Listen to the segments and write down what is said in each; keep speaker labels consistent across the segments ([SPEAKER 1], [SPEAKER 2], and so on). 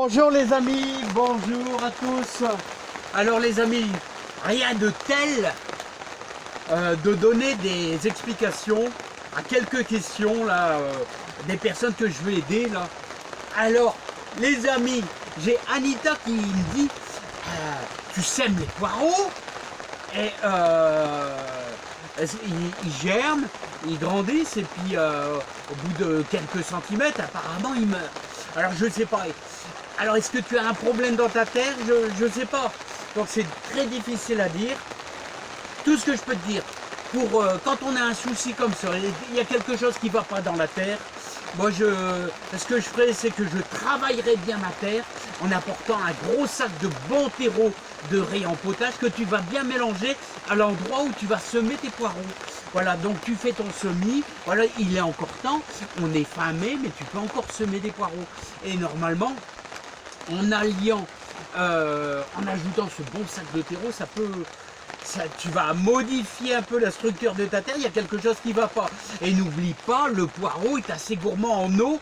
[SPEAKER 1] Bonjour les amis, bonjour à tous. Alors les amis, rien de tel de donner des explications à quelques questions là, des personnes que je vais aider là. Alors les amis, j'ai Anita qui me dit tu sèmes les poireaux et ils germent, ils grandissent et puis au bout de quelques centimètres apparemment ils meurent. Alors je ne sais pas. Alors est-ce que tu as un problème dans ta terre? Je ne sais pas. Donc c'est très difficile à dire. Tout ce que je peux te dire, pour quand on a un souci comme ça, il y a quelque chose qui ne va pas dans la terre, moi ce que je ferai, c'est que je travaillerai bien ma terre en apportant un gros sac de bon terreau de riz en potage que tu vas bien mélanger à l'endroit où tu vas semer tes poireaux. Voilà, donc tu fais ton semis, voilà, il est encore temps, on est fin mai, mais tu peux encore semer des poireaux. Et normalement, en alliant, en ajoutant ce bon sac de terreau, tu vas modifier un peu la structure de ta terre, il y a quelque chose qui ne va pas. Et n'oublie pas, le poireau est assez gourmand en eau,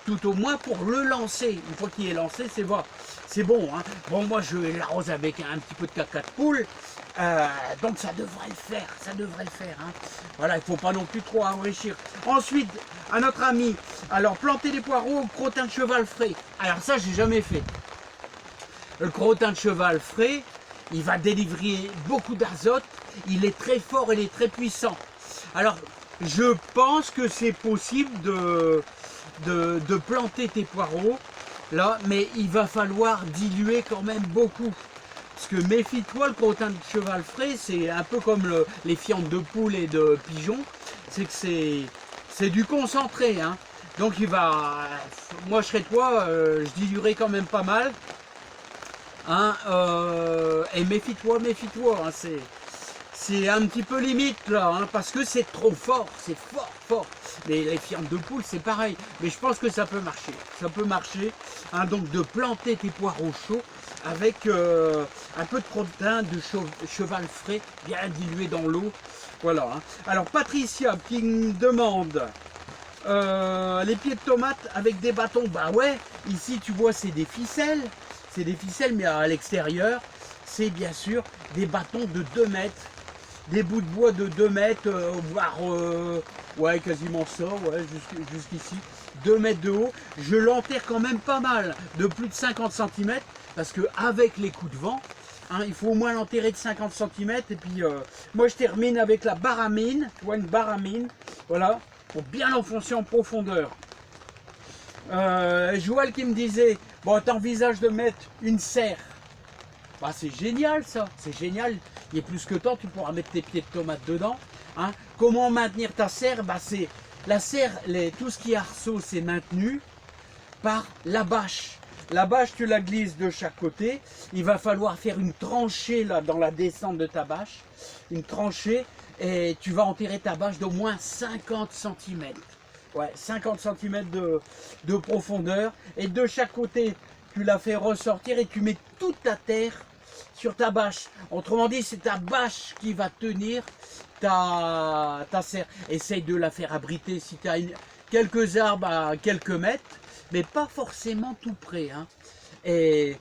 [SPEAKER 1] tout au moins pour le lancer. Une fois qu'il est lancé, c'est bon. Hein. Bon, moi je l'arrose avec un petit peu de caca de poule, donc ça devrait le faire, Hein. Voilà, il ne faut pas non plus trop enrichir. Ensuite, à notre ami, alors planter les poireaux au crottin de cheval frais. Alors ça, j'ai jamais fait. Le crottin de cheval frais, il va délivrer beaucoup d'azote, il est très fort, il est très puissant. Alors, je pense que c'est possible de planter tes poireaux, là, mais il va falloir diluer quand même beaucoup. Parce que méfie-toi, le crottin de cheval frais, c'est un peu comme les fientes de poule et de pigeon, c'est que c'est du concentré. Hein. Donc moi je serais toi, je diluerai quand même pas mal. Hein, et méfie-toi, hein, c'est un petit peu limite là, hein, parce que c'est trop fort, c'est fort. Les fientes de poule c'est pareil, mais je pense que ça peut marcher, hein, donc de planter tes poireaux chauds avec un peu de crottin de cheval frais bien dilué dans l'eau, voilà. Hein. Alors Patricia qui me demande les pieds de tomates avec des bâtons, bah ouais, ici tu vois c'est des ficelles. C'est des ficelles, mais à l'extérieur, c'est bien sûr des bâtons de 2 mètres, des bouts de bois de 2 mètres, voire ouais, quasiment ça, ouais, jusqu'ici, 2 mètres de haut. Je l'enterre quand même pas mal, de plus de 50 cm, parce qu'avec les coups de vent, hein, il faut au moins l'enterrer de 50 cm. Et puis, moi, je termine avec la baramine, tu vois, une baramine, voilà, pour bien l'enfoncer en profondeur. Joël qui me disait, bon, t'envisages de mettre une serre. Bah, c'est génial ça, c'est génial. Il est plus que temps, tu pourras mettre tes pieds de tomates dedans. Hein. Comment maintenir ta serre? Bah, c'est la serre, tout ce qui est arceau, c'est maintenu par la bâche. La bâche, tu la glisses de chaque côté. Il va falloir faire une tranchée là dans la descente de ta bâche. Une tranchée, et tu vas enterrer ta bâche d'au moins 50 cm. Ouais, 50 cm de profondeur. Et de chaque côté, tu la fais ressortir et tu mets toute ta terre sur ta bâche. Autrement dit, c'est ta bâche qui va tenir ta serre. Essaye de la faire abriter si tu as quelques arbres à quelques mètres, mais pas forcément tout près. Hein. Et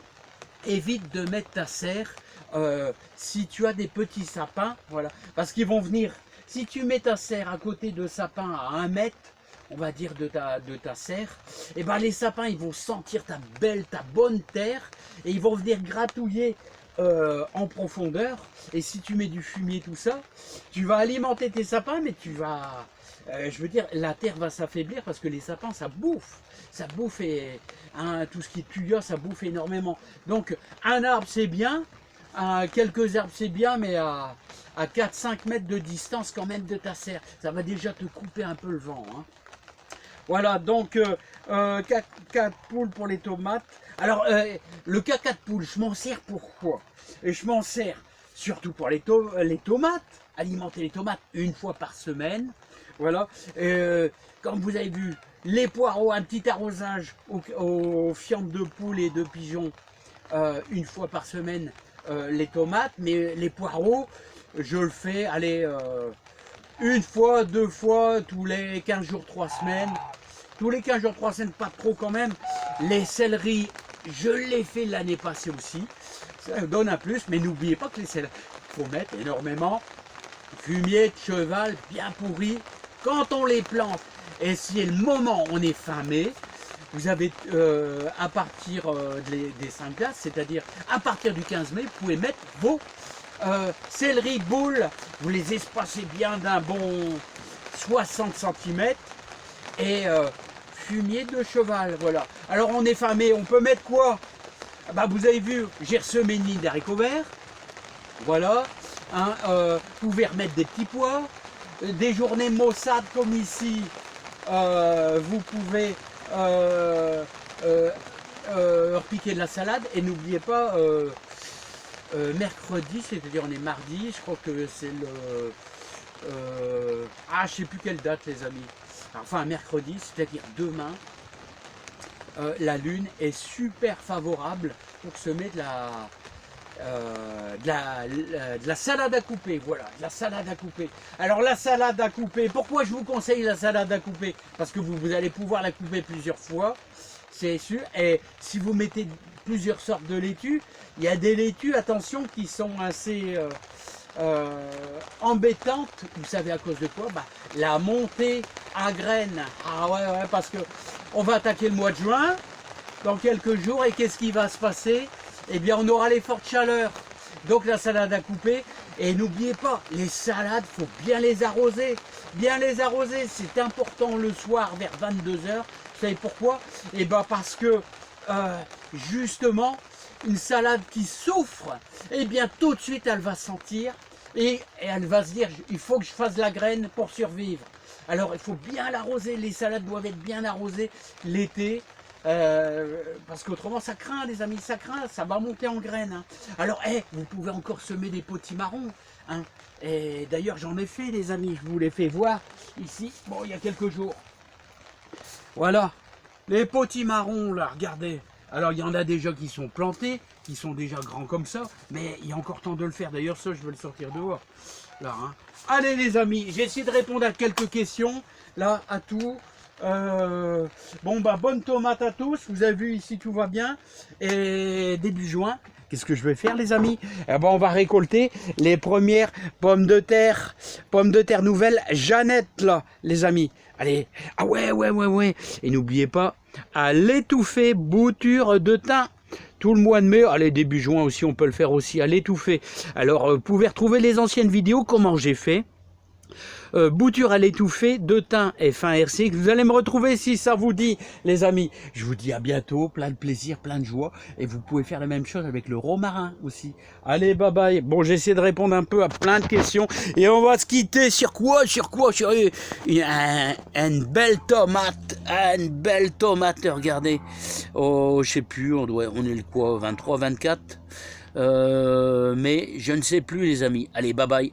[SPEAKER 1] évite de mettre ta serre si tu as des petits sapins. Voilà, parce qu'ils vont venir. Si tu mets ta serre à côté de sapins à 1 mètre, on va dire de ta serre, et ben les sapins ils vont sentir ta bonne terre et ils vont venir gratouiller en profondeur. Et si tu mets du fumier, tout ça, tu vas alimenter tes sapins, mais tu vas, je veux dire, la terre va s'affaiblir parce que les sapins ça bouffe et hein, tout ce qui est tuyau ça bouffe énormément. Donc un arbre c'est bien, quelques arbres c'est bien, mais à 4-5 mètres de distance quand même de ta serre, ça va déjà te couper un peu le vent. Hein. Voilà, donc 4 poules pour les tomates. Alors, le caca de poule, je m'en sers pourquoi? Et je m'en sers surtout pour les tomates, alimenter les tomates une fois par semaine. Voilà, comme vous avez vu, les poireaux, un petit arrosage aux fientes de poule et de pigeons une fois par semaine, les tomates. Mais les poireaux, je le fais, allez, une fois, 2 fois, tous les 15 jours, 3 semaines. Tous les 15 jours, 3 semaines, pas trop quand même. Les céleris je l'ai fait l'année passée aussi. Ça donne un plus, mais n'oubliez pas que il faut mettre énormément fumier de cheval bien pourri quand on les plante. Et si le moment on est fin mai, vous avez à partir des 5 glaces, c'est-à-dire à partir du 15 mai, vous pouvez mettre vos céleri boules, vous les espacez bien d'un bon 60 cm et fumier de cheval, voilà. Alors on est fin mai, on peut mettre quoi? Bah, vous avez vu, j'ai ressemé une ligne d'haricots verts, voilà. Hein, vous pouvez remettre des petits pois, des journées maussades comme ici, vous pouvez repiquer de la salade et n'oubliez pas mercredi, c'est-à-dire on est mardi, je crois que c'est le je sais plus quelle date les amis, enfin mercredi, c'est-à-dire demain, la lune est super favorable pour semer de la salade à couper, voilà, de la salade à couper. Alors la salade à couper, pourquoi je vous conseille la salade à couper? Parce que vous allez pouvoir la couper plusieurs fois, c'est sûr, et si vous mettez plusieurs sortes de laitues, il y a des laitues, attention, qui sont assez embêtantes, vous savez à cause de quoi? Bah, la montée à graines, ouais, parce que on va attaquer le mois de juin, dans quelques jours, et qu'est-ce qui va se passer? Eh bien, on aura les fortes chaleurs. Donc, la salade à couper. Et n'oubliez pas, les salades, il faut bien les arroser. Bien les arroser, c'est important le soir vers 22 h. Vous savez pourquoi? Eh bien, parce que, justement, une salade qui souffre, eh bien, tout de suite, elle va sentir. Et elle va se dire, il faut que je fasse la graine pour survivre. Alors, il faut bien l'arroser. Les salades doivent être bien arrosées l'été. Parce qu'autrement ça craint les amis, ça craint, ça va monter en graines. Hein. Alors vous pouvez encore semer des potimarrons. Hein. Et d'ailleurs j'en ai fait les amis, je vous les fais voir ici, bon il y a quelques jours. Voilà, les potimarrons là, regardez. Alors il y en a déjà qui sont plantés, qui sont déjà grands comme ça, mais il y a encore temps de le faire. D'ailleurs ça je vais le sortir dehors. Là, hein. Allez les amis, j'ai essayé de répondre à quelques questions, là à tout. Bon bah bonne tomate à tous, vous avez vu ici tout va bien, et début juin, qu'est-ce que je vais faire les amis? Eh ben, on va récolter les premières pommes de terre nouvelles Jeannette là les amis. Allez, ouais, et n'oubliez pas à l'étouffer, bouture de thym. Tout le mois de mai, allez début juin aussi on peut le faire aussi à l'étouffer. Alors vous pouvez retrouver les anciennes vidéos comment j'ai fait. Bouture à l'étouffée, de thym et fin RC. Vous allez me retrouver si ça vous dit, les amis. Je vous dis à bientôt, plein de plaisir, plein de joie. Et vous pouvez faire la même chose avec le romarin aussi. Allez, bye bye. Bon, j'essaie de répondre un peu à plein de questions. Et on va se quitter sur quoi? Sur une belle tomate. Une belle tomate, regardez. Oh, je sais plus, on est le quoi, 23, 24 mais je ne sais plus, les amis. Allez, bye bye.